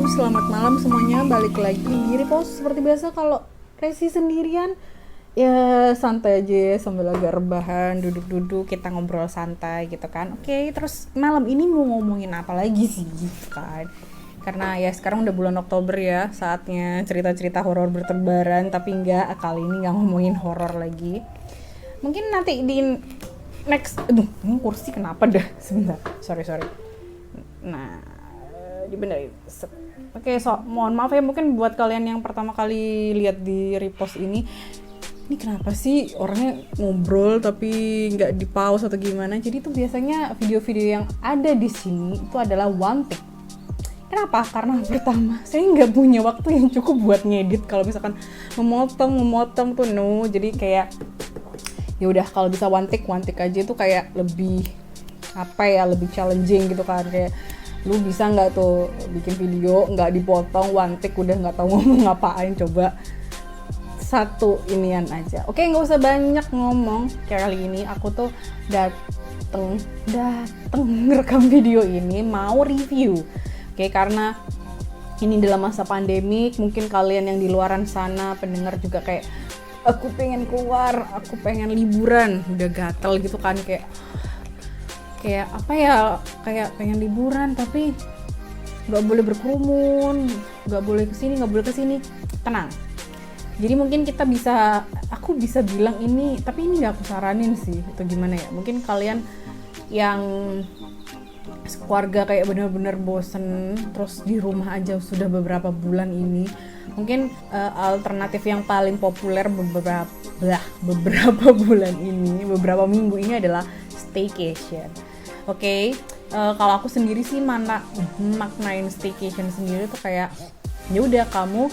selamat malam semuanya. Balik lagi di repost seperti biasa. Kalau Resi sendirian, ya santai aja ya, sambil agak rebahan, duduk-duduk, kita ngobrol santai gitu kan. Oke, terus malam ini mau ngomongin apa lagi sih gitu kan. Karena ya sekarang udah bulan Oktober ya, saatnya cerita-cerita horor bertebaran. Tapi enggak, kali ini nggak ngomongin horor lagi. Mungkin nanti di next, ini kursi kenapa dah, sebentar, sorry. Nah, dibenerin. Oke, mohon maaf ya, mungkin buat kalian yang pertama kali lihat di repost ini kenapa sih orangnya ngobrol tapi nggak di pause atau gimana? Jadi tuh biasanya video-video yang ada di sini itu adalah one take. Kenapa? Karena pertama, saya nggak punya waktu yang cukup buat ngedit. Kalau misalkan memotong tuh no. Jadi kayak ya udah, kalau bisa one take aja tuh kayak lebih lebih challenging gitu kan. Kayak lu bisa nggak tuh bikin video nggak dipotong, one take udah nggak tahu ngomong ngapain, coba satu inian aja. Oke, nggak usah banyak ngomong. Kayak kali ini aku tuh dateng ngerekam video ini mau review. Oke, karena ini dalam masa pandemik, mungkin kalian yang di luaran sana pendengar juga kayak aku pengen keluar, aku pengen liburan, udah gatel gitu kan, kayak pengen liburan tapi nggak boleh berkerumun, nggak boleh kesini. Tenang. Jadi mungkin aku bisa bilang ini, tapi ini nggak aku saranin sih, atau gimana ya? Mungkin kalian yang keluarga kayak benar-benar bosen terus di rumah aja sudah beberapa bulan ini, mungkin alternatif yang paling populer beberapa minggu ini adalah staycation. Oke, kalau aku sendiri sih maknain staycation sendiri tuh kayak ya udah, kamu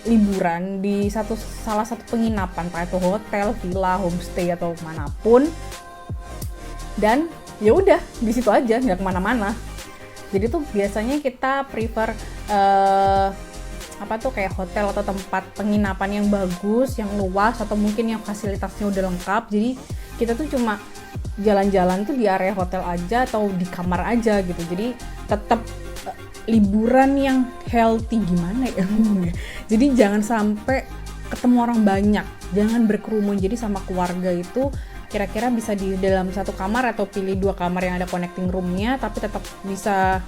liburan di salah satu penginapan, entah itu hotel, villa, homestay atau manapun, dan ya udah di situ aja, nggak kemana-mana. Jadi tuh biasanya kita prefer kayak hotel atau tempat penginapan yang bagus, yang luas, atau mungkin yang fasilitasnya udah lengkap. Jadi kita tuh cuma jalan-jalan tuh di area hotel aja atau di kamar aja gitu. Jadi tetap liburan yang healthy, gimana ya. Jadi jangan sampai ketemu orang banyak, jangan berkerumun. Jadi sama keluarga itu kira-kira bisa di dalam satu kamar atau pilih 2 kamar yang ada connecting roomnya, tapi tetap bisa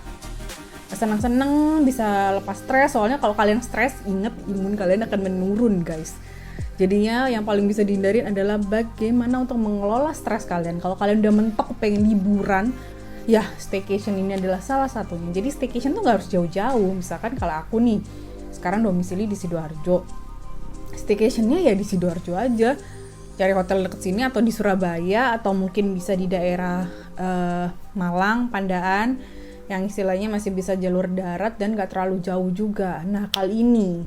senang-senang, bisa lepas stres. Soalnya kalau kalian stres, ingat imun kalian akan menurun guys. Jadinya yang paling bisa dihindarin adalah bagaimana untuk mengelola stres kalian. Kalau kalian udah mentok pengen liburan, ya staycation ini adalah salah satunya. Jadi staycation tuh gak harus jauh-jauh. Misalkan kalau aku nih sekarang domisili di Sidoarjo, staycationnya ya di Sidoarjo aja, cari hotel deket sini atau di Surabaya, atau mungkin bisa di daerah Malang, Pandaan, yang istilahnya masih bisa jalur darat dan gak terlalu jauh juga. Nah kali ini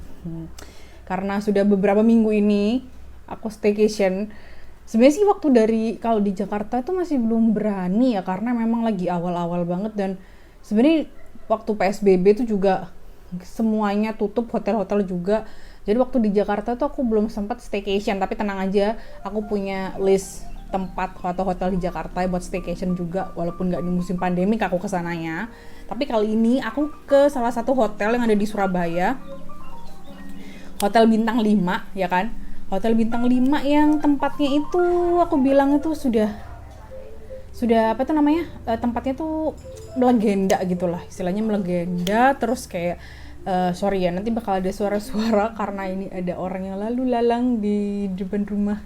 karena sudah beberapa minggu ini aku staycation, sebenarnya sih waktu kalau di Jakarta itu masih belum berani ya, karena memang lagi awal-awal banget, dan sebenarnya waktu PSBB itu juga semuanya tutup, hotel-hotel juga. Jadi waktu di Jakarta tuh aku belum sempat staycation, tapi tenang aja, aku punya list tempat atau hotel di Jakarta buat staycation juga, walaupun nggak di musim pandemik aku kesananya. Tapi kali ini aku ke salah satu hotel yang ada di Surabaya, Hotel Bintang 5 ya kan. Hotel Bintang 5 yang tempatnya itu aku bilang itu sudah tempatnya tuh melegenda gitulah, istilahnya melegenda. Terus kayak sorry ya, nanti bakal ada suara-suara karena ini ada orang yang lalu lalang di depan rumah.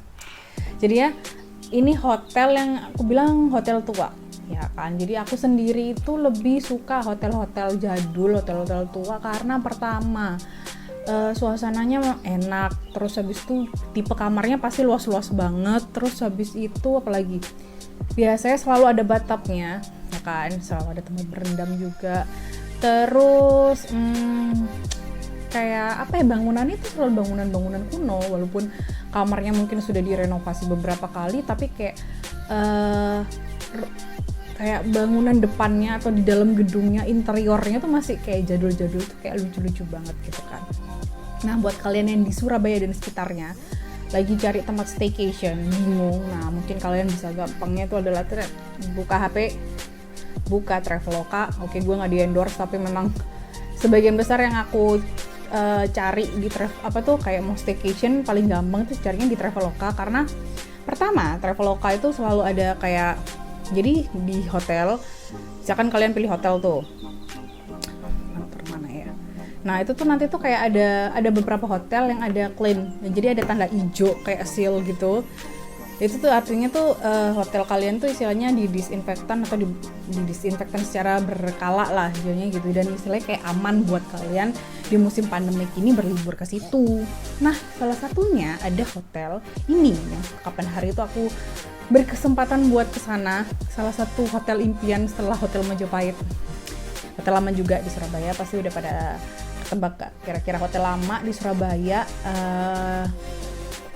Jadi ya, ini hotel yang aku bilang hotel tua ya kan. Jadi aku sendiri itu lebih suka hotel-hotel jadul, hotel-hotel tua, karena pertama suasananya enak, terus habis itu tipe kamarnya pasti luas-luas banget, terus habis itu apalagi biasanya selalu ada bathtubnya ya kan, selalu ada tempat berendam juga. Terus kayak bangunannya itu selalu bangunan kuno, walaupun kamarnya mungkin sudah direnovasi beberapa kali, tapi kayak bangunan depannya atau di dalam gedungnya, interiornya tuh masih kayak jadul-jadul, tuh kayak lucu-lucu banget gitu kan. Nah buat kalian yang di Surabaya dan sekitarnya lagi cari tempat staycation, bingung, nah mungkin kalian bisa gampangnya itu adalah buka HP, buka Traveloka. Oke, gue nggak di endorse, tapi memang sebagian besar yang aku cari di kayak mau staycation paling gampang tuh carinya di Traveloka, karena pertama Traveloka itu selalu ada kayak, jadi di hotel misalkan kalian pilih hotel tuh mana ya, nah itu tuh nanti tuh kayak ada beberapa hotel yang ada clean, jadi ada tanda hijau kayak seal gitu. Itu tuh artinya tuh hotel kalian tuh istilahnya didisinfektan atau didisinfektan secara berkala lah jadinya gitu, dan istilahnya kayak aman buat kalian di musim pandemik ini berlibur ke situ. Nah, salah satunya ada hotel ini yang kapan hari itu aku berkesempatan buat kesana, salah satu hotel impian setelah Hotel Majapahit. Hotel lama juga di Surabaya, pasti udah pada ketebak kira-kira hotel lama di Surabaya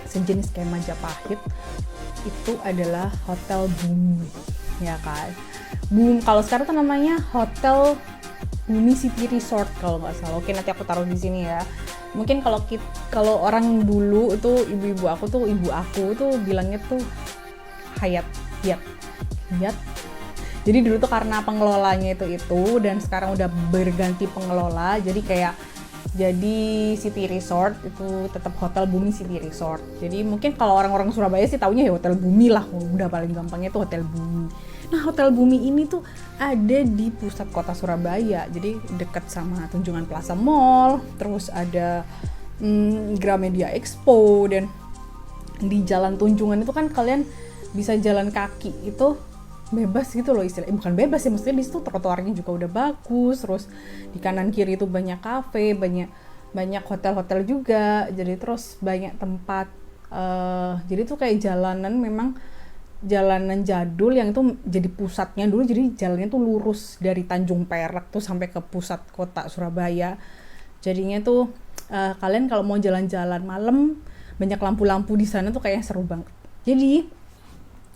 sejenis kayak Majapahit itu adalah Hotel Bumi, ya kan. Kalau sekarang tuh namanya Hotel Bumi City Resort kalau nggak salah. Oke, nanti aku taruh di sini ya. Mungkin kalau orang dulu itu ibu aku tuh bilangnya tuh Hyatt. Jadi dulu tuh karena pengelolanya itu dan sekarang udah berganti pengelola, jadi City Resort itu tetap Hotel Bumi City Resort. Jadi mungkin kalau orang-orang Surabaya sih taunya ya Hotel Bumi lah, udah paling gampangnya tuh Hotel Bumi. Nah, Hotel Bumi ini tuh ada di pusat kota Surabaya, jadi dekat sama Tunjungan Plaza Mall, terus ada Gramedia Expo, dan di Jalan Tunjungan itu kan kalian bisa jalan kaki itu bebas gitu loh istilahnya, bukan bebas ya, maksudnya di situ trotoarnya juga udah bagus, terus di kanan kiri itu banyak kafe, banyak hotel-hotel juga, jadi terus banyak tempat, jadi tuh kayak memang jalanan jadul yang itu jadi pusatnya dulu, jadi jalannya tuh lurus dari Tanjung Perak tuh sampai ke pusat kota Surabaya. Jadinya tuh kalian kalau mau jalan-jalan malam banyak lampu-lampu di sana tuh kayak seru banget. Jadi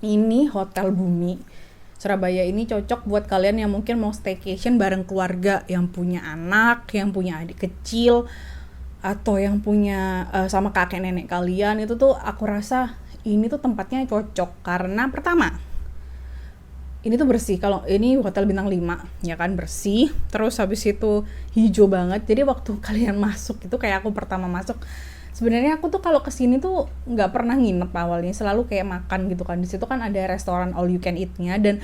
ini Hotel Bumi Surabaya ini cocok buat kalian yang mungkin mau staycation bareng keluarga, yang punya anak, yang punya adik kecil, atau yang punya sama kakek nenek kalian. Itu tuh aku rasa ini tuh tempatnya cocok karena pertama ini tuh bersih. Kalau ini hotel bintang 5 ya kan, bersih, terus habis itu hijau banget. Jadi waktu kalian masuk itu kayak aku pertama masuk, sebenarnya aku tuh kalau kesini tuh nggak pernah nginep awalnya, selalu kayak makan gitu kan. Di situ kan ada restoran all you can eat-nya, dan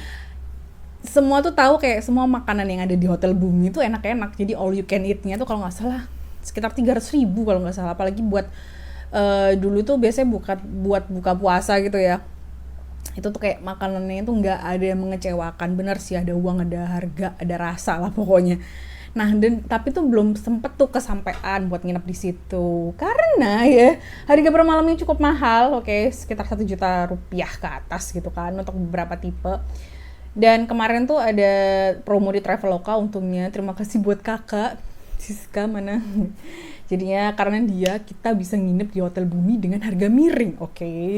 semua tuh tahu kayak semua makanan yang ada di Hotel Bumi tuh enak-enak. Jadi all you can eat-nya tuh kalau nggak salah sekitar 300.000 kalau nggak salah. Apalagi buat dulu tuh biasanya buat buka puasa gitu ya. Itu tuh kayak makanannya itu nggak ada yang mengecewakan. Bener sih, ada uang, ada harga, ada rasa lah pokoknya. Nah, tapi tuh belum sempet tuh kesampaian buat nginep di situ karena ya harga per malamnya cukup mahal, sekitar 1 juta rupiah ke atas gitu kan untuk beberapa tipe. Dan kemarin tuh ada promo di Traveloka, untungnya terima kasih buat kakak Siska mana. Jadinya karena kita bisa nginep di Hotel Bumi dengan harga miring,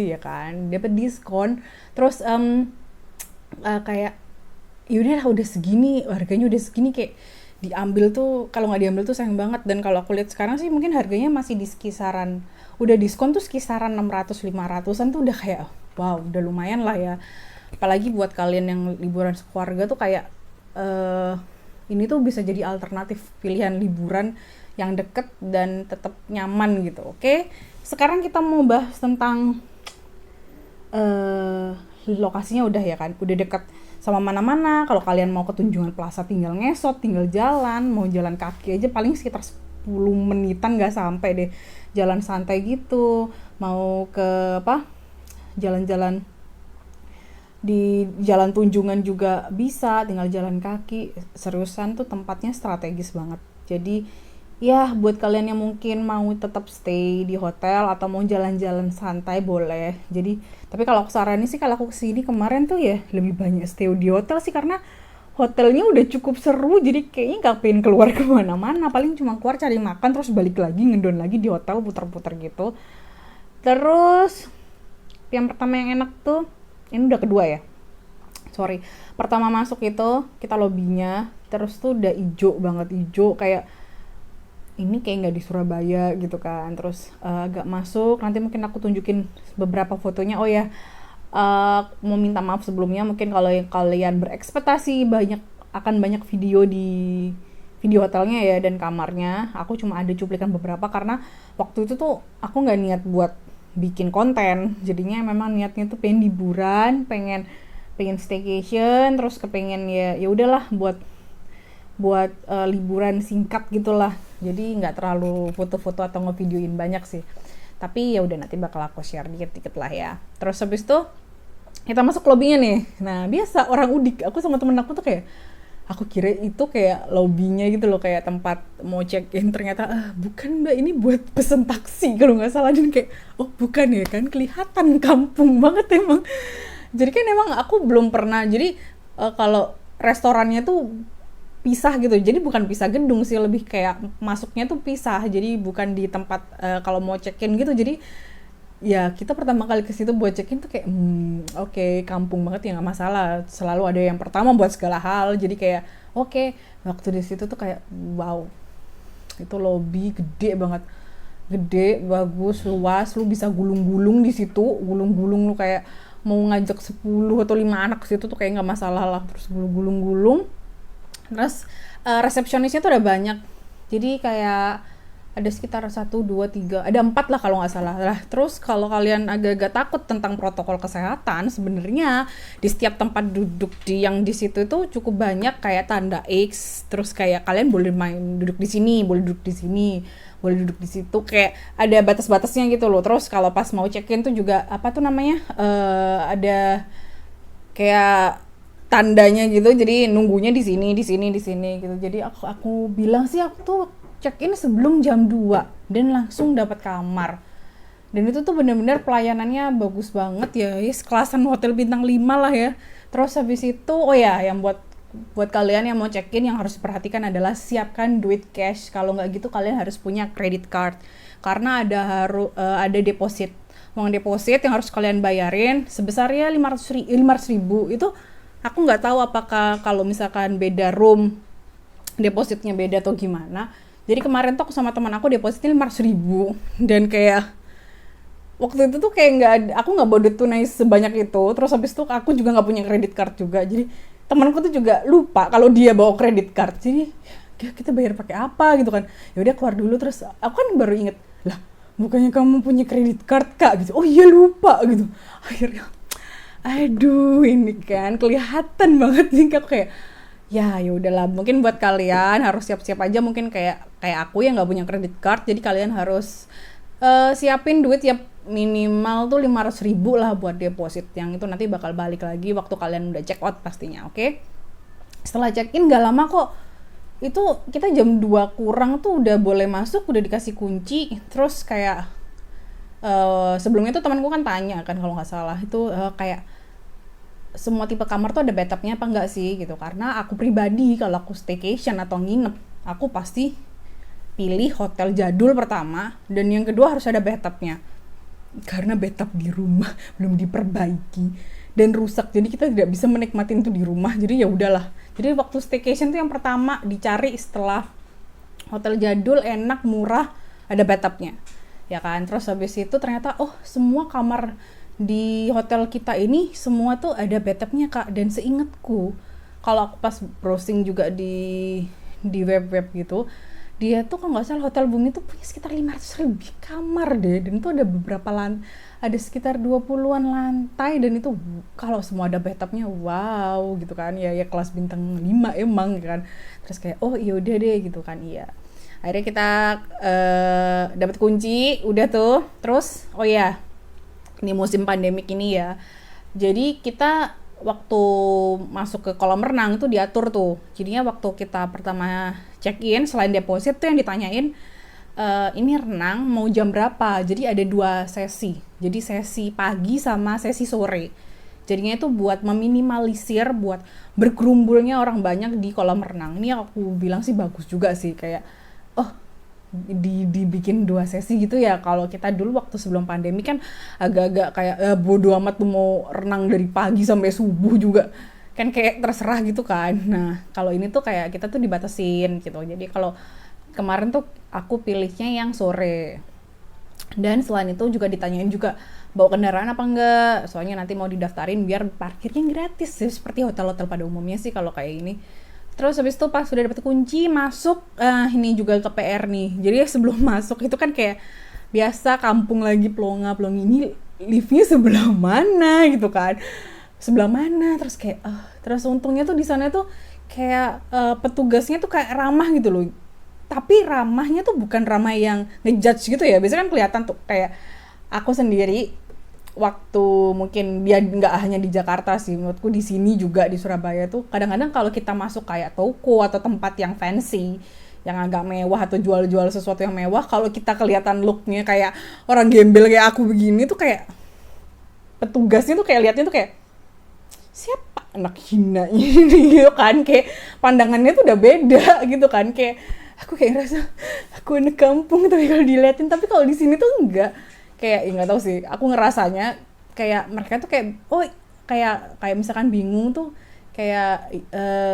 ya kan, dapat diskon. Terus kayak yaudah udah segini, harganya udah segini, kayak diambil tuh, kalau nggak diambil tuh sayang banget. Dan kalau aku lihat sekarang sih mungkin harganya masih di kisaran, udah diskon tuh kisaran 600-500an tuh udah kayak wow, udah lumayan lah ya. Apalagi buat kalian yang liburan sekeluarga tuh kayak ini tuh bisa jadi alternatif pilihan liburan yang deket dan tetap nyaman gitu. Sekarang kita mau bahas tentang lokasinya udah ya kan, udah dekat sama mana-mana. Kalau kalian mau ke Tunjungan Plaza tinggal ngesot, tinggal jalan, mau jalan kaki aja paling sekitar 10 menitan nggak sampai deh, jalan santai gitu. Mau ke jalan-jalan di Jalan Tunjungan juga bisa, tinggal jalan kaki. Seriusan tuh tempatnya strategis banget. Jadi ya buat kalian yang mungkin mau tetap stay di hotel atau mau jalan-jalan santai boleh. Jadi tapi kalau aku saranin sih, kalau aku kesini kemarin tuh ya lebih banyak stay di hotel sih, karena hotelnya udah cukup seru. Jadi kayaknya gak pengen keluar kemana-mana, paling cuma keluar cari makan terus balik lagi ngedon lagi di hotel, putar-putar gitu. Terus yang pertama yang enak tuh, ini udah kedua ya, pertama masuk itu kita lobbynya, terus tuh udah hijau banget, hijau kayak ini kayak nggak di Surabaya gitu kan. Terus agak masuk, nanti mungkin aku tunjukin beberapa fotonya. Mau minta maaf sebelumnya, mungkin kalau kalian berekspektasi banyak video di video hotelnya ya dan kamarnya. Aku cuma ada cuplikan beberapa karena waktu itu tuh aku nggak niat buat bikin konten, jadinya memang niatnya tuh pengen liburan, pengen pengen staycation, terus kepengen ya udahlah buat buat liburan singkat gitulah. Jadi nggak terlalu foto-foto atau ngevideoin banyak sih. Tapi ya udah nanti bakal aku share dikit-dikit lah ya. Terus habis itu kita masuk lobbynya nih. Nah biasa orang udik, aku sama temen aku tuh kayak aku kira itu kayak lobbynya gitu loh, kayak tempat mau check in, ternyata bukan mbak, ini buat pesen taksi kalau nggak salah. Dan kayak oh bukan ya, kan kelihatan kampung banget emang. Jadi kan emang aku belum pernah, jadi kalau restorannya tuh pisah gitu, jadi bukan pisah gedung sih, lebih kayak masuknya tuh pisah, jadi bukan di tempat kalau mau check in gitu. Jadi ya kita pertama kali ke situ buat check in tuh kayak oke, kampung banget ya, nggak masalah, selalu ada yang pertama buat segala hal. Jadi kayak oke, waktu di situ tuh kayak wow, itu lobby gede banget, gede, bagus, luas, lu bisa gulung-gulung di situ, gulung-gulung, lu kayak mau ngajak 10 atau 5 anak ke situ tuh kayak nggak masalah lah, terus gulung-gulung. Terus resepsionisnya tuh ada banyak, jadi kayak ada sekitar 1, 2, 3, ada 4 lah kalau nggak salah lah. Terus kalau kalian agak-agak takut tentang protokol kesehatan, sebenarnya di setiap tempat duduk yang di situ itu cukup banyak kayak tanda X, terus kayak kalian boleh duduk di sini, boleh duduk di sini, boleh duduk di situ, kayak ada batas-batasnya gitu loh. Terus kalau pas mau check-in tuh juga apa tuh namanya, ada kayak tandanya gitu, jadi nunggunya di sini, di sini, di sini gitu. Jadi aku bilang sih aku tuh check-in sebelum jam 2 dan langsung dapat kamar. Dan itu tuh bener-bener pelayanannya bagus banget ya, kelasan hotel bintang 5 lah ya. Terus habis itu oh ya, yang buat kalian yang mau check-in yang harus diperhatikan adalah siapkan duit cash. Kalau nggak gitu kalian harus punya credit card, karena ada deposit, uang deposit yang harus kalian bayarin sebesar ya 500 ribu. Itu aku nggak tahu apakah kalau misalkan beda room depositnya beda atau gimana. Jadi kemarin tuh aku sama teman aku depositnya 500 ribu, dan kayak waktu itu tuh kayak aku nggak bawa duit tunai sebanyak itu. Terus habis itu aku juga nggak punya credit card juga, jadi temanku tuh juga lupa kalau dia bawa credit card. Jadi ya kita bayar pakai apa gitu kan, ya udah keluar dulu. Terus aku kan baru inget, lah bukannya kamu punya credit card kak gitu. Oh iya lupa gitu. Akhirnya aduh ini kan kelihatan banget nih, aku kayak ya udahlah, mungkin buat kalian harus siap-siap aja, mungkin kayak aku yang nggak punya credit card. Jadi kalian harus siapin duit ya minimal tuh 500 ribu lah buat deposit, yang itu nanti bakal balik lagi waktu kalian udah check out pastinya. Oke? Setelah check in gak lama kok, itu kita jam 2 kurang tuh udah boleh masuk, udah dikasih kunci. Terus kayak sebelumnya tuh temanku kan tanya kan kalau nggak salah itu kayak semua tipe kamar tuh ada bathtubnya apa enggak sih gitu. Karena aku pribadi kalau aku staycation atau nginep, aku pasti pilih hotel jadul pertama, dan yang kedua harus ada bathtubnya, karena bathtub di rumah belum diperbaiki dan rusak, jadi kita tidak bisa menikmatin itu di rumah. Jadi ya udahlah, jadi waktu staycation tuh yang pertama dicari setelah hotel jadul enak murah ada bathtubnya ya kan. Terus habis itu ternyata semua kamar di hotel kita ini semua tuh ada bathtubnya kak. Dan seingatku kalau aku pas browsing juga di web-web gitu, dia tuh kalau nggak salah Hotel Bumi tuh punya sekitar 500 lebih kamar deh, dan itu ada beberapa ada sekitar 20-an lantai, dan itu kalau semua ada bathtubnya wow gitu kan ya kelas bintang 5 emang kan. Terus kayak iya udah deh gitu kan. Iya, akhirnya kita dapat kunci udah tuh. Terus ini musim pandemik ini ya, jadi kita waktu masuk ke kolam renang itu diatur tuh. Jadinya waktu kita pertama check in, selain deposit tuh yang ditanyain ini renang mau jam berapa. Jadi ada 2 sesi, jadi sesi pagi sama sesi sore. Jadinya itu buat meminimalisir buat berkerumbulnya orang banyak di kolam renang. Ini aku bilang sih bagus juga sih, kayak dibikin 2 sesi gitu ya. Kalau kita dulu waktu sebelum pandemi kan agak-agak kayak bodo amat tuh mau renang dari pagi sampai subuh juga kan, kayak terserah gitu kan. Nah kalau ini tuh kayak kita tuh dibatasin gitu. Jadi kalau kemarin tuh aku pilihnya yang sore, dan selain itu juga ditanyain juga bawa kendaraan apa enggak, soalnya nanti mau didaftarin biar parkirnya gratis ya, seperti hotel-hotel pada umumnya sih kalau kayak ini. Terus habis itu pas sudah dapat kunci masuk, ini juga ke PR nih. Jadi sebelum masuk itu kan kayak biasa kampung lagi pelonga-pelongi, ini liftnya sebelah mana gitu kan. Sebelah mana, terus kayak terus untungnya tuh di sana tuh kayak petugasnya tuh kayak ramah gitu loh. Tapi ramahnya tuh bukan ramah yang ngejudge gitu ya. Biasanya kan kelihatan tuh kayak aku sendiri waktu mungkin dia nggak hanya di Jakarta sih, menurutku di sini juga di Surabaya tuh kadang-kadang kalau kita masuk kayak toko atau tempat yang fancy, yang agak mewah atau jual-jual sesuatu yang mewah, kalau kita kelihatan looknya kayak orang gembel kayak aku begini tuh kayak petugasnya tuh kayak liatnya tuh kayak siapa anak hina ini gitu kan, kayak pandangannya tuh udah beda gitu kan, kayak aku kayak ngerasa aku anak kampung tapi kalau diliatin, tapi kalau di sini tuh enggak, kayak nggak tahu sih, aku ngerasanya kayak mereka tuh kayak kayak misalkan bingung tuh kayak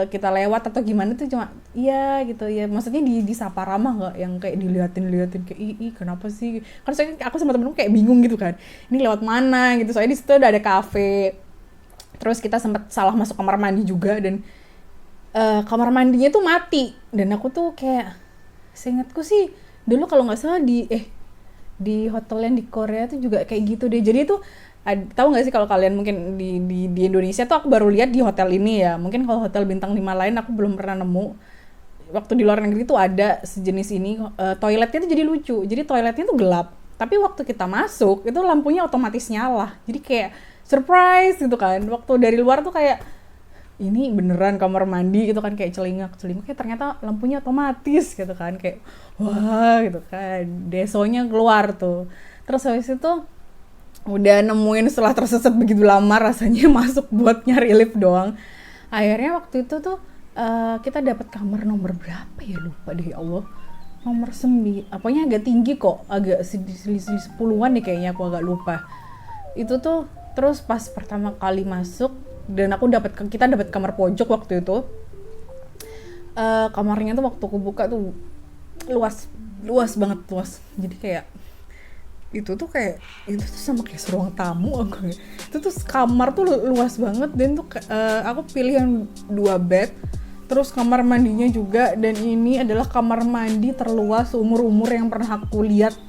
kita lewat atau gimana tuh cuma iya gitu ya, maksudnya disapa ramah nggak yang kayak diliatin kayak ih kenapa sih, kan soalnya aku sama temen-temen kayak bingung gitu kan, ini lewat mana gitu, soalnya di situ ada kafe, terus kita sempat salah masuk kamar mandi juga, dan kamar mandinya tuh mati, dan aku tuh kayak seingatku sih dulu kalau nggak salah di hotel yang di Korea tuh juga kayak gitu deh. Jadi tuh tahu nggak sih kalau kalian mungkin di Indonesia tuh aku baru lihat di hotel ini ya. Mungkin kalau hotel bintang 5 lain aku belum pernah nemu. Waktu di luar negeri tuh ada sejenis ini, toiletnya tuh jadi lucu. Jadi toiletnya tuh gelap. Tapi waktu kita masuk itu lampunya otomatis nyala. Jadi kayak surprise gitu kan. Waktu dari luar tuh kayak ini beneran kamar mandi gitu kan, kayak celingak kayak ternyata lampunya otomatis gitu kan, kayak wah gitu kan, desonya keluar tuh. Terus habis itu udah nemuin setelah tersesat begitu lama rasanya masuk buat nyari lift doang, akhirnya waktu itu tuh kita dapat kamar nomor berapa ya, lupa deh ya Allah, nomor 9, apanya agak tinggi kok, agak selisih 10-an deh kayaknya, aku agak lupa itu tuh. Terus pas pertama kali masuk dan kita dapat kamar pojok waktu itu, kamarnya tuh waktu aku buka tuh luas banget, jadi kayak itu tuh sama kayak ruang tamu aku, itu tuh kamar tuh luas banget, dan tuh aku pilih yang 2 bed, terus kamar mandinya juga, dan ini adalah kamar mandi terluas umur yang pernah aku lihat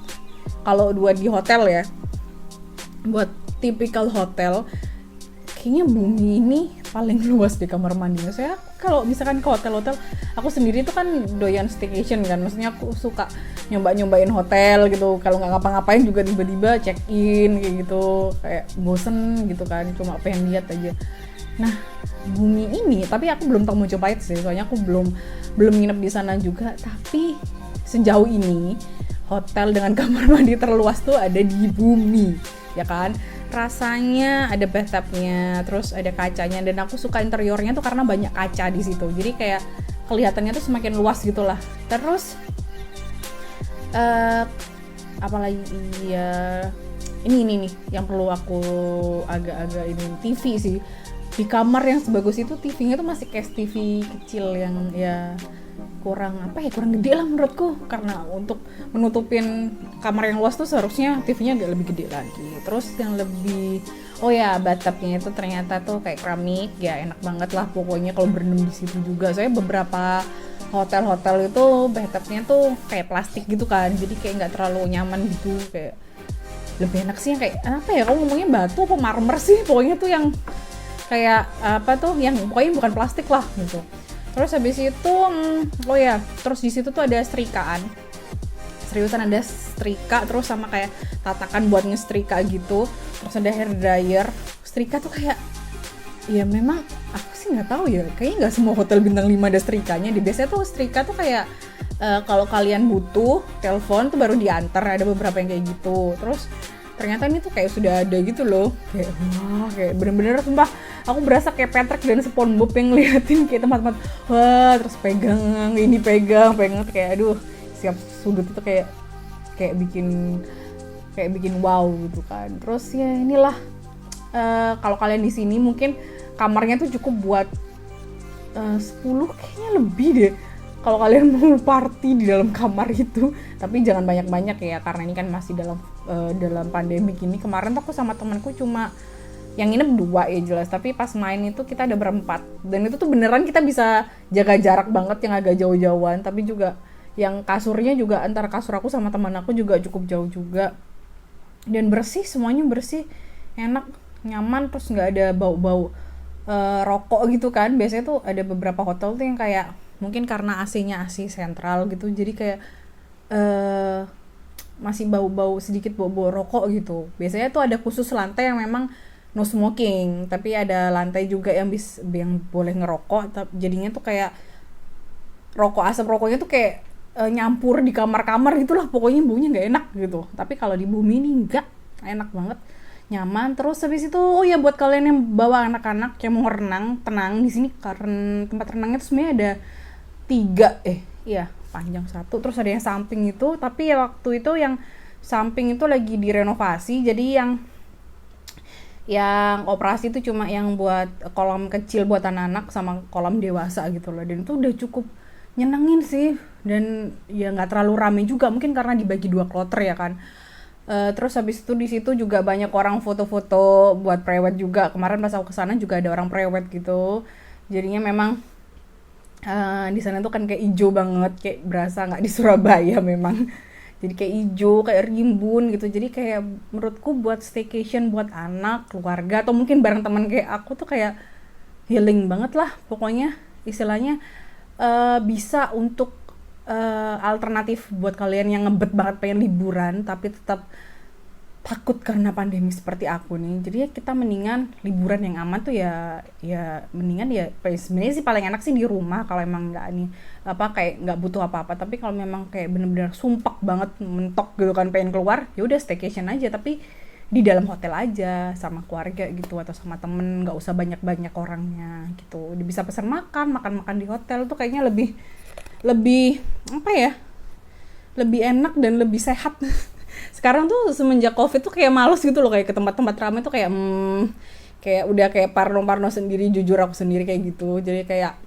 kalau di hotel ya, buat tipikal hotel. Kayaknya bumi ini paling luas di kamar mandinya. Saya kalau misalkan ke hotel-hotel, aku sendiri tuh kan doyan staycation kan, maksudnya aku suka nyobain hotel gitu, kalau nggak ngapa-ngapain juga tiba-tiba check in kayak gitu, kayak bosen gitu kan, cuma pengen lihat aja. Nah bumi ini, tapi aku belum tahu mau cobain sih, soalnya aku belum nginep di sana juga. Tapi sejauh ini hotel dengan kamar mandi terluas tuh ada di bumi, ya kan. Rasanya ada bathtubnya, terus ada kacanya, dan aku suka interiornya tuh karena banyak kaca di situ, jadi kayak kelihatannya tuh semakin luas gitulah. Terus apalagi ya, ini nih yang perlu aku agak-agak ini, TV sih. Di kamar yang sebagus itu TV-nya tuh masih kayak TV kecil yang ya kurang gede lah menurutku, karena untuk menutupin kamar yang luas tuh seharusnya TV-nya agak lebih gede lagi. Terus yang lebih bathtubnya itu ternyata tuh kayak keramik, ya enak banget lah pokoknya kalau berenang di situ juga. Soalnya beberapa hotel-hotel itu bathtubnya tuh kayak plastik gitu kan, jadi kayak nggak terlalu nyaman gitu, kayak lebih enak sih yang kayak kamu ngomongnya batu apa marmer sih, pokoknya tuh yang kayak yang pokoknya bukan plastik lah gitu. Terus habis itu terus di situ tuh ada setrikaan, seriusan ada setrika, terus sama kayak tatakan buat ngestrika gitu, terus ada hair dryer. Setrika tuh kayak ya memang aku sih nggak tahu ya, kayaknya nggak semua hotel bintang 5 ada setrikanya. Di biasanya tuh setrika tuh kayak kalau kalian butuh telepon tuh baru diantar, ada beberapa yang kayak gitu. Terus ternyata ini tuh kayak sudah ada gitu loh, kayak wah, kayak bener-bener sumpah aku berasa kayak Patrick dan SpongeBob yang ngeliatin kayak tempat-tempat, wah, terus pegang kayak aduh, setiap sudut itu kayak bikin wow gitu kan. Terus ya inilah, kalau kalian di sini mungkin kamarnya tuh cukup buat 10 kayaknya lebih deh kalau kalian mau party di dalam kamar itu, tapi jangan banyak-banyak ya, karena ini kan masih dalam pandemi ini. Kemarin tuh aku sama temanku cuma yang nginep 2 ya jelas, tapi pas main itu kita ada berempat, dan itu tuh beneran kita bisa jaga jarak banget yang agak jauh-jauhan, tapi juga yang kasurnya juga antara kasur aku sama teman aku juga cukup jauh juga, dan bersih, semuanya bersih, enak, nyaman, terus nggak ada bau-bau rokok gitu kan. Biasanya tuh ada beberapa hotel tuh yang kayak mungkin karena AC-nya AC sentral gitu, jadi kayak eh, masih bau-bau sedikit, bau-bau rokok gitu. Biasanya tuh ada khusus lantai yang memang no smoking, tapi ada lantai juga yang boleh ngerokok, jadinya tuh kayak rokok, asap rokoknya tuh kayak nyampur di kamar-kamar gitulah, pokoknya baunya nggak enak gitu. Tapi kalau di Bumi ini nggak, enak banget, nyaman. Terus habis itu, oh ya, buat kalian yang bawa anak-anak yang mau renang, tenang di sini karena tempat renangnya tuh sebenarnya ada 3, iya, panjang 1, terus ada yang samping itu, tapi ya waktu itu yang samping itu lagi direnovasi, jadi yang operasi itu cuma yang buat kolam kecil buat anak-anak sama kolam dewasa gitu loh, dan itu udah cukup nyenengin sih, dan ya nggak terlalu rame juga, mungkin karena dibagi 2 kloter ya kan. Terus habis itu di situ juga banyak orang foto-foto buat prewed juga. Kemarin pas aku kesana juga ada orang prewed gitu, jadinya memang di sana tuh kan kayak hijau banget, kayak berasa nggak di Surabaya memang. Jadi kayak hijau, kayak rimbun gitu. Jadi kayak menurutku buat staycation buat anak, keluarga, atau mungkin bareng teman kayak aku tuh kayak healing banget lah pokoknya. Istilahnya bisa untuk alternatif buat kalian yang ngebet banget pengen liburan tapi tetap takut karena pandemi seperti aku nih. Jadi ya kita mendingan liburan yang aman tuh ya mendingan ya sebenarnya sih paling enak sih di rumah kalau emang nggak nih kayak nggak butuh apa-apa. Tapi kalau memang kayak bener-bener sumpek banget mentok gitu kan pengen keluar, ya udah staycation aja, tapi di dalam hotel aja sama keluarga gitu atau sama temen, nggak usah banyak-banyak orangnya gitu. Bisa pesan makan di hotel tuh kayaknya lebih apa ya, lebih enak dan lebih sehat. Sekarang tuh semenjak covid tuh kayak males gitu loh, kayak ke tempat-tempat ramai tuh kayak kayak udah kayak parno sendiri, jujur aku sendiri kayak gitu. Jadi kayak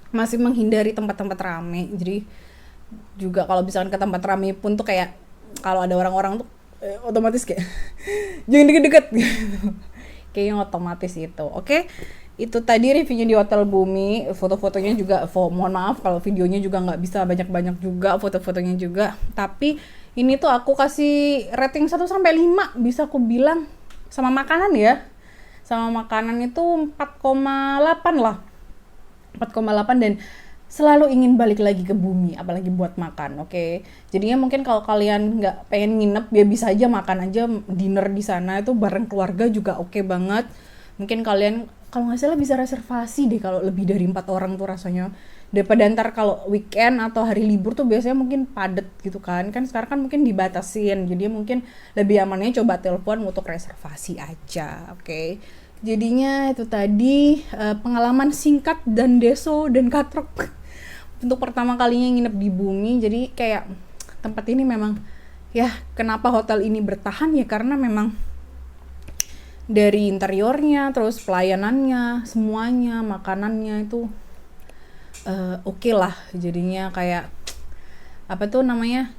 masih menghindari tempat-tempat ramai. Jadi juga kalau misalkan ke tempat ramai pun tuh kayak kalau ada orang-orang tuh otomatis kayak jangan deket-deket gitu. Kayaknya otomatis itu. Oke. Itu tadi reviewnya di Hotel Bumi. Foto-fotonya juga, mohon maaf kalau videonya juga nggak bisa banyak-banyak juga, foto-fotonya juga. Tapi ini tuh aku kasih rating 1-5, bisa aku bilang. Sama makanan ya. Sama makanan itu 4,8 lah. 4,8, dan selalu ingin balik lagi ke Bumi, apalagi buat makan, oke? Jadinya mungkin kalau kalian nggak pengen nginep, ya bisa aja makan aja dinner di sana, itu bareng keluarga juga oke banget. Mungkin kalian kalau nggak salah bisa reservasi deh kalau lebih dari 4 orang tuh rasanya, daripada ntar kalau weekend atau hari libur tuh biasanya mungkin padet gitu kan sekarang kan mungkin dibatasin, jadi mungkin lebih amannya coba telepon untuk reservasi aja, oke? Jadinya itu tadi pengalaman singkat dan deso dan katrok untuk pertama kalinya nginep di Bumi. Jadi kayak tempat ini memang ya, kenapa hotel ini bertahan ya karena memang dari interiornya, terus pelayanannya, semuanya, makanannya itu oke lah. Jadinya kayak apa tuh namanya,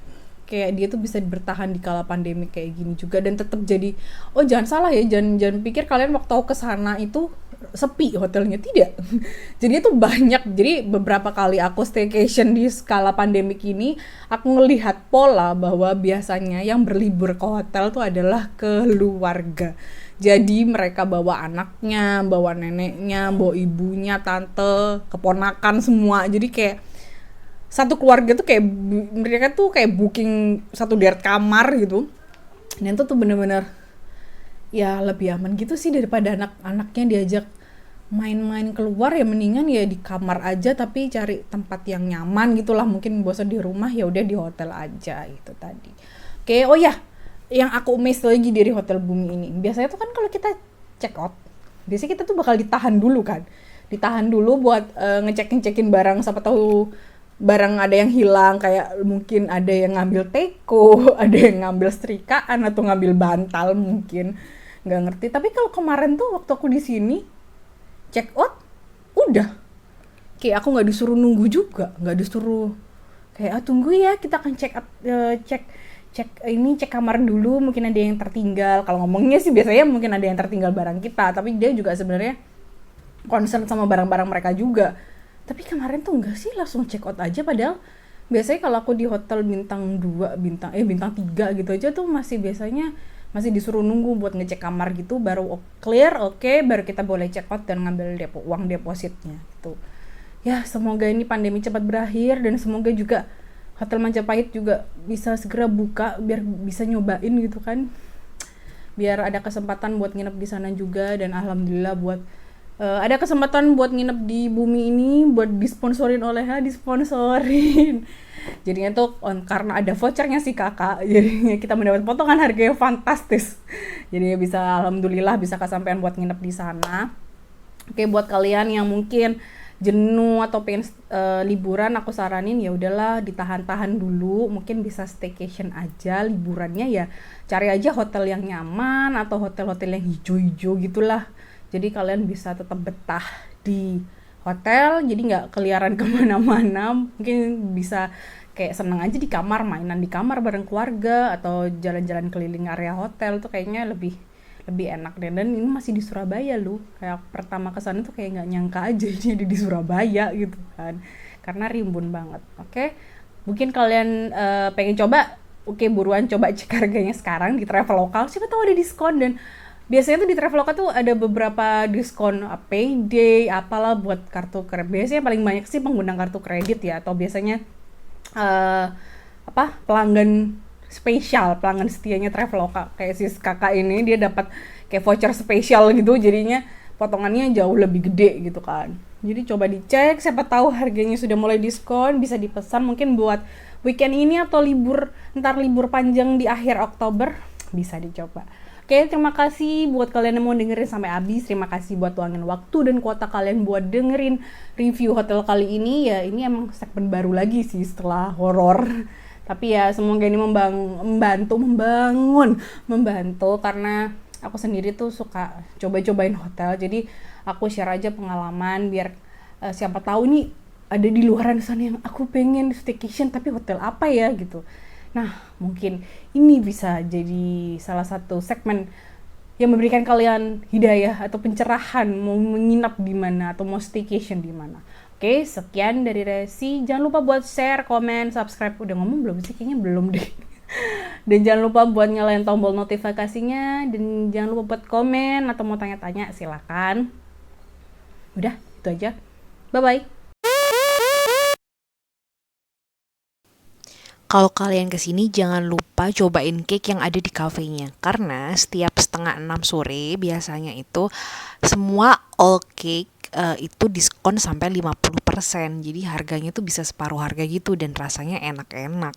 kayak dia tuh bisa bertahan di kala pandemi kayak gini juga, dan tetap jadi, oh jangan salah ya, jangan pikir kalian waktu aku kesana itu sepi hotelnya, tidak. Jadi itu banyak. Jadi beberapa kali aku staycation di skala pandemik ini, aku ngelihat pola bahwa biasanya yang berlibur ke hotel tuh adalah keluarga. Jadi mereka bawa anaknya, bawa neneknya, bawa ibunya, tante, keponakan semua. Jadi kayak satu keluarga tuh kayak mereka tuh kayak booking satu deret kamar gitu. Dan itu tuh bener-bener ya lebih aman gitu sih daripada anak-anaknya diajak main-main keluar. Ya mendingan ya di kamar aja, tapi cari tempat yang nyaman gitulah. Mungkin bosan di rumah, ya udah di hotel aja itu tadi. Oke, oh ya, yang aku miss lagi dari Hotel Bumi ini, biasanya tuh kan kalau kita check out, biasanya kita tuh bakal ditahan dulu kan, ditahan dulu buat ngecek-ngecekin barang, siapa tahu barang ada yang hilang, kayak mungkin ada yang ngambil teko, ada yang ngambil setrikaan atau ngambil bantal, mungkin nggak ngerti. Tapi kalau kemarin tuh waktu aku di sini check out, udah kayak aku nggak disuruh nunggu juga, nggak disuruh kayak tunggu ya, kita akan check kamar dulu, mungkin ada yang tertinggal. Kalau ngomongnya sih biasanya mungkin ada yang tertinggal barang kita, tapi dia juga sebenarnya concern sama barang-barang mereka juga. Tapi kemarin tuh enggak sih, langsung check out aja, padahal biasanya kalau aku di hotel bintang 2 bintang 3 gitu aja tuh masih biasanya masih disuruh nunggu buat ngecek kamar gitu, baru clear, oke, baru kita boleh check out dan ngambil uang depositnya gitu. Ya, semoga ini pandemi cepat berakhir dan semoga juga Hotel Majapahit juga bisa segera buka biar bisa nyobain gitu kan. Biar ada kesempatan buat nginep di sana juga, dan alhamdulillah buat ada kesempatan buat nginep di bumi ini, buat disponsorin oleh disponsorin. Jadinya tuh karena ada vouchernya si kakak, jadinya kita mendapat potongan harga yang fantastis. Jadinya bisa, alhamdulillah bisa kesampaian buat nginep di sana. Oke, buat kalian yang mungkin jenuh atau pengen liburan, aku saranin ya udahlah ditahan-tahan dulu, mungkin bisa staycation aja liburannya ya, cari aja hotel yang nyaman atau hotel-hotel yang hijau-hijau gitulah, jadi kalian bisa tetap betah di hotel, jadi nggak keliaran kemana-mana, mungkin bisa kayak seneng aja di kamar, mainan di kamar bareng keluarga atau jalan-jalan keliling area hotel tuh kayaknya lebih lebih enak deh. Dan ini masih di Surabaya lu, kayak pertama kesana tuh kayak nggak nyangka aja ini ada di Surabaya gitu kan, karena rimbun banget. Oke, mungkin kalian pengen coba, oke, buruan coba cek harganya sekarang di Traveloka, siapa tahu ada diskon. Dan biasanya tuh di Traveloka tuh ada beberapa diskon payday apalah buat kartu kredit, biasanya paling banyak sih pengguna kartu kredit ya, atau biasanya pelanggan spesial, pelanggan setianya Traveloka kayak si kakak ini, dia dapat kayak voucher spesial gitu, jadinya potongannya jauh lebih gede gitu kan. Jadi coba dicek, siapa tahu harganya sudah mulai diskon, bisa dipesan mungkin buat weekend ini atau libur panjang di akhir Oktober, bisa dicoba. Oke, terima kasih buat kalian yang mau dengerin sampai habis. Terima kasih buat luangin waktu dan kuota kalian buat dengerin review hotel kali ini. Ya, ini emang segmen baru lagi sih setelah horor. Tapi ya semoga ini membantu karena aku sendiri tuh suka coba-cobain hotel. Jadi aku share aja pengalaman biar siapa tahu nih ada di luaran sana yang aku pengen staycation tapi hotel apa ya gitu. Nah, mungkin ini bisa jadi salah satu segmen yang memberikan kalian hidayah atau pencerahan mau menginap di mana atau mau staycation di mana. Oke, sekian dari Resi. Jangan lupa buat share, komen, subscribe. Udah ngomong belum sih? Kayaknya belum deh. Dan jangan lupa buat nyalain tombol notifikasinya. Dan jangan lupa buat komen atau mau tanya-tanya, silakan. Udah, itu aja. Bye-bye. Kalau kalian kesini jangan lupa cobain cake yang ada di kafenya. Karena setiap 5:30 sore biasanya itu semua all cake itu diskon sampai 50%. Jadi harganya tuh bisa separuh harga gitu dan rasanya enak-enak.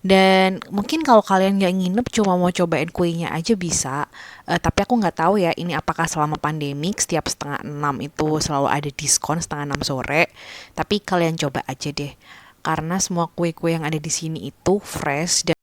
Dan mungkin kalau kalian nggak nginep cuma mau cobain kuenya aja bisa. Tapi aku nggak tahu ya ini apakah selama pandemik setiap 5:30 itu selalu ada diskon 5:30 sore. Tapi kalian coba aja deh karena semua kue-kue yang ada di sini itu fresh dan